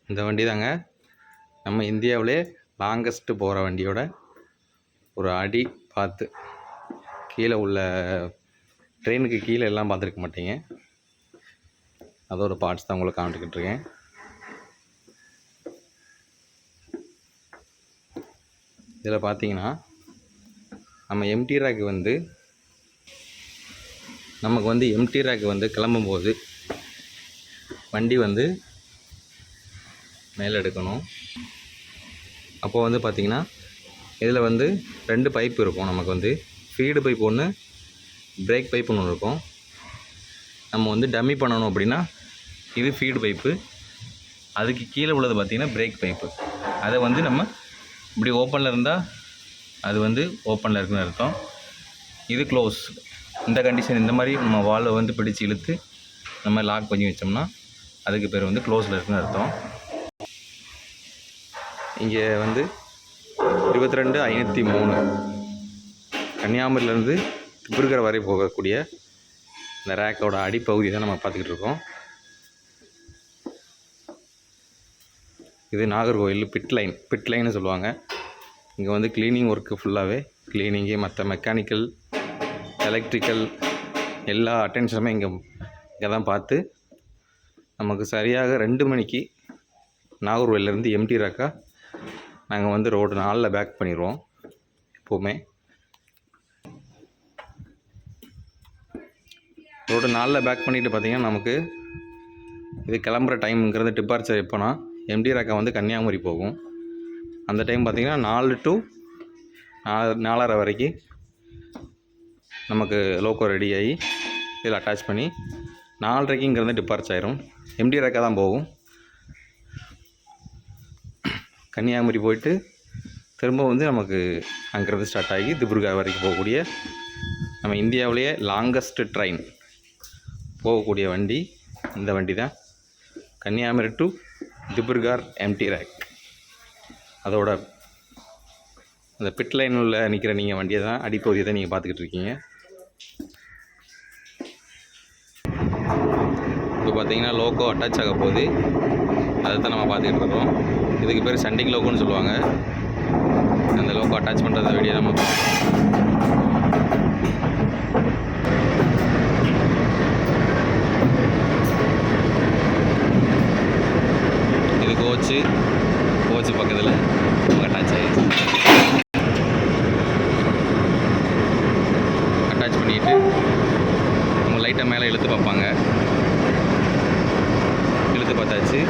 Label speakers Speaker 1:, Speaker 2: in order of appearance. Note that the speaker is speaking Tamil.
Speaker 1: இந்த வண்டி தாங்க நம்ம இந்தியாவிலே லாங்கஸ்ட்டு போகிற வண்டியோட ஒரு அடி பார்த்து கீழே உள்ள ட்ரெயினுக்கு கீழே எல்லாம் பார்த்துருக்க மாட்டீங்க. அதோட பார்ட்ஸ் தான் உங்களுக்கு காமிட்டுக்கிட்டு இருக்கேன். இதில் பார்த்தீங்கன்னா நம்ம எம்டி ரேக் நமக்கு எம்டி ரேக் கிளம்பும்போது வண்டி மேலே எடுக்கணும். அப்போது பார்த்திங்கன்னா இதில் 2 பைப் இருக்கும். நமக்கு ஃபீடு பைப் ஒன்று, பிரேக் பைப் ஒன்று இருக்கும். நம்ம டம்மி பண்ணணும் அப்படின்னா இது ஃபீடு பைப்பு, அதுக்கு கீழே உள்ளது பார்த்திங்கன்னா பிரேக் பைப்பு. அதை நம்ம இப்படி ஓப்பனில் இருந்தால் அது ஓப்பனில் இருக்குன்னு அர்த்தம். இது க்ளோஸ். இந்த கண்டிஷன் இந்த மாதிரி நம்ம வால்வை பிடிச்சி இழுத்து நம்ம லாக் பண்ணி வச்சோம்னா அதுக்கு பேர் க்ளோஸில் இருக்குன்னு அர்த்தம். இங்கே 22,503 கன்னியாகுமரியிலேருந்து திப்ருகர் வரை போகக்கூடிய இந்த ரேக்கோட அடிப்பகுதி தான் நம்ம பார்த்துக்கிட்டு இருக்கோம். இது நாகர்கோவில் பிட் லைன்னு சொல்லுவாங்க. இங்கே க்ளீனிங் ஒர்க்கு ஃபுல்லாகவே க்ளீனிங்கு, மற்ற மெக்கானிக்கல், எலக்ட்ரிக்கல் எல்லா அட்டென்ஷனுமே இங்கே தான் பார்த்து நமக்கு சரியாக 2 மணிக்கு நாகர்கோவிலேருந்து எம்டி ரேக்காக நாங்கள் ரோடு 4ல் பேக் பண்ணிடுவோம். எப்போவுமே ரோடு 4ல் பேக் பண்ணிவிட்டு பார்த்திங்கன்னா நமக்கு இது கிளம்புற டைமுங்கிறது டிபார்ச்சர் எப்போனா எம்டி ரேக்கை கன்னியாகுமரி போகும். அந்த டைம் பார்த்திங்கன்னா 4 to 4:30 வரைக்கும் நமக்கு லோக்கோ ரெடி ஆகி இதில் அட்டாச் பண்ணி 4:30க்கு இங்கேருந்து டிபார்ச் ஆயிரும். எம்டி ரேக்காக தான் போகும். கன்னியாகுமரி போயிட்டு திரும்ப நமக்கு அங்கேருந்து ஸ்டார்ட் ஆகி திப்ருகர் வரைக்கும் போகக்கூடிய நம்ம இந்தியாவிலேயே லாங்கஸ்ட்டு ட்ரெயின் போகக்கூடிய வண்டி இந்த வண்டி தான். Kanniyakumari to Dibrugarh MT rake. அதோட அந்த பிட் லைனில் நிற்கிற நீங்கள் வண்டியை தான் அடிப்பகுதியை தான் நீங்கள் பார்த்துக்கிட்டு இருக்கீங்க. இப்போ பார்த்தீங்கன்னா லோக்கோ அட்டாச் ஆக போகுது. அதை தான் நம்ம பார்த்துக்கிட்டு இருக்கோம். இதுக்கு பேர் சண்டிங் லோக்கோன்னு சொல்லுவாங்க. அந்த லோக்கோ அட்டாச் பண்ணுற வீடியோ நம்ம இது கோச்சு பக்கத்தில் அட்டாச் ஆகிடுச்சு. அட்டாச் பண்ணிவிட்டு அவங்க லைட்டாக மேலே இழுத்து பார்ப்பாங்க. இழுத்து பார்த்தாச்சு.